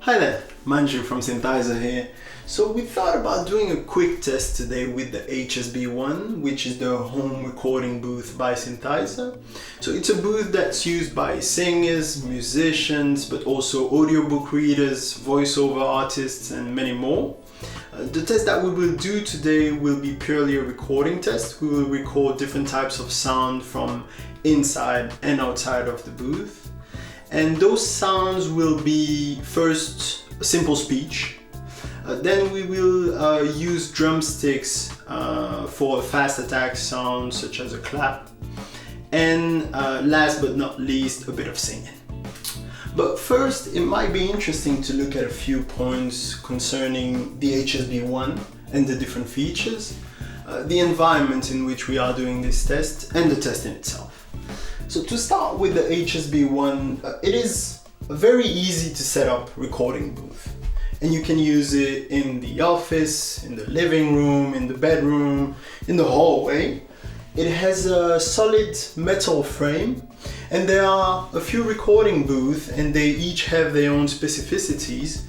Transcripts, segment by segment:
Hi there, Manju from Synthizer here. So we thought about doing a quick test today with the HSB-1, which is the home recording booth by Synthizer. So it's a booth that's used by singers, musicians, but also audiobook readers, voiceover artists, and many more. The test that we will do today will be purely a recording test. We will record different types of sound from inside and outside of the booth. And those sounds will be first simple speech, then we will use drumsticks for a fast attack sound such as a clap, and last but not least, a bit of singing. But first, it might be interesting to look at a few points concerning the HSB-1 and the different features, the environment in which we are doing this test, and the test in itself. So to start with the HSB-1, it is a very easy to set up recording booth. And you can use it in the office, in the living room, in the bedroom, in the hallway. It has a solid metal frame, and there are a few recording booths and they each have their own specificities.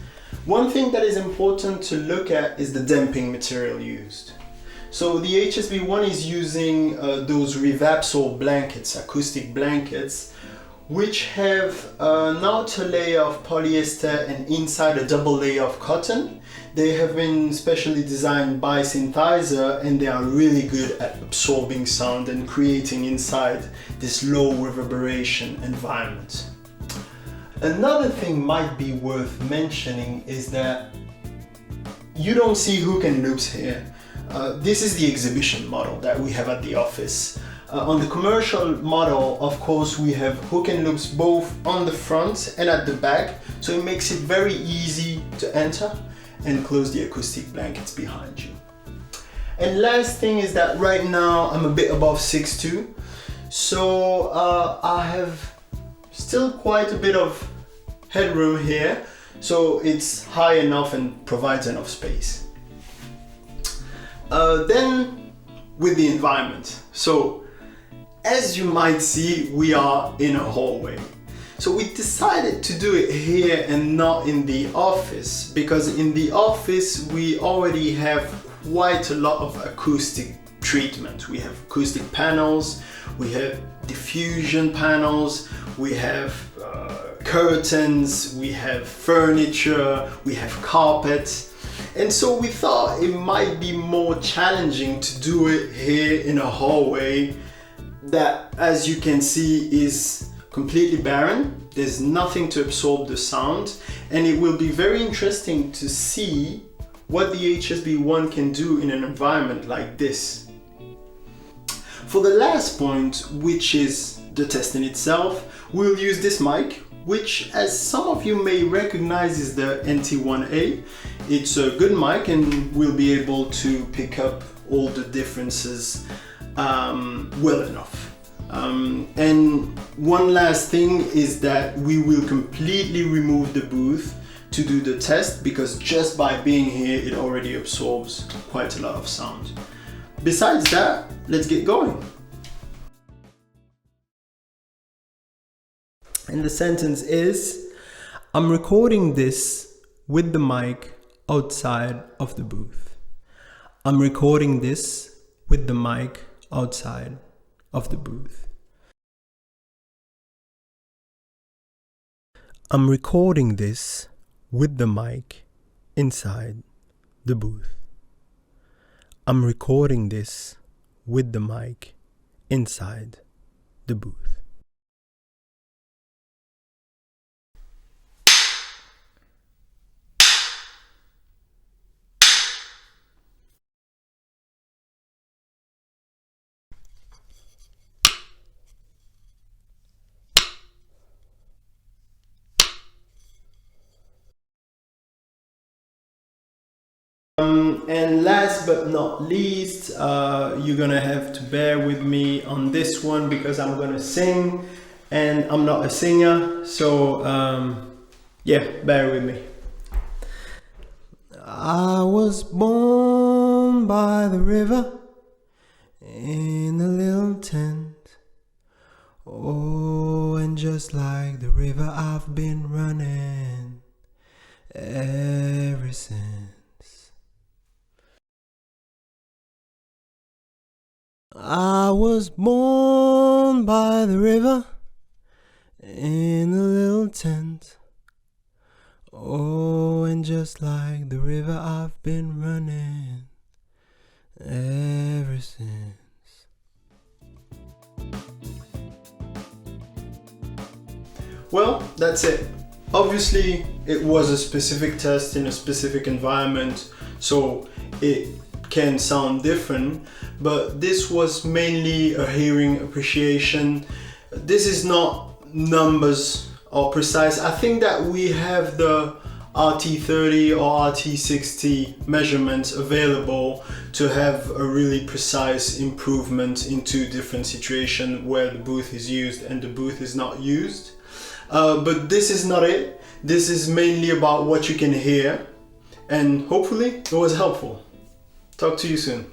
One thing that is important to look at is the damping material used. So the HSB-1 is using those reverberation blankets, acoustic blankets, which have an outer layer of polyester and inside a double layer of cotton. They have been specially designed by Synthizer, and they are really good at absorbing sound and creating inside this low reverberation environment. Another thing might be worth mentioning is that you don't see hook and loops here. This is the exhibition model that we have at the office. On the commercial model, of course, we have hook and loops both on the front and at the back, so it makes it very easy to enter and close the acoustic blankets behind you. And last thing is that right now I'm a bit above 6'2", so I have still quite a bit of headroom here, so it's high enough and provides enough space. Then with the environment. So as you might see, we are in a hallway. So we decided to do it here and not in the office, because in the office we already have quite a lot of acoustic treatment. We have acoustic panels, we have diffusion panels, we have curtains, we have furniture, we have carpet. And so we thought it might be more challenging to do it here in a hallway that, as you can see, is completely barren. There's nothing to absorb the sound, and it will be very interesting to see what the HSB-1 can do in an environment like this. For the last point, which is the test in itself, we'll use this mic, which, as some of you may recognize, is the NT1A. It's a good mic and we'll be able to pick up all the differences well enough. And one last thing is that we will completely remove the booth to do the test, because just by being here it already absorbs quite a lot of sound. Besides that, let's get going. And the sentence is, I'm recording this with the mic outside of the booth. I'm recording this with the mic outside of the booth. I'm recording this with the mic inside the booth. I'm recording this with the mic inside the booth. And last but not least, you're gonna have to bear with me on this one, because I'm gonna sing and I'm not a singer, so yeah, bear with me. I was born by the river in a little tent. Oh, and just like the river I've been running ever since I was born by the river in a little tent. Oh, and just like the river, I've been running ever since. Well, that's it. Obviously, it was a specific test in a specific environment, so it can sound different, but this was mainly a hearing appreciation. This is not numbers or precise. I think that we have the RT30 or RT60 measurements available to have a really precise improvement into different situations where the booth is used and the booth is not used. But this is not it. This is mainly about what you can hear, and hopefully it was helpful. Talk to you soon.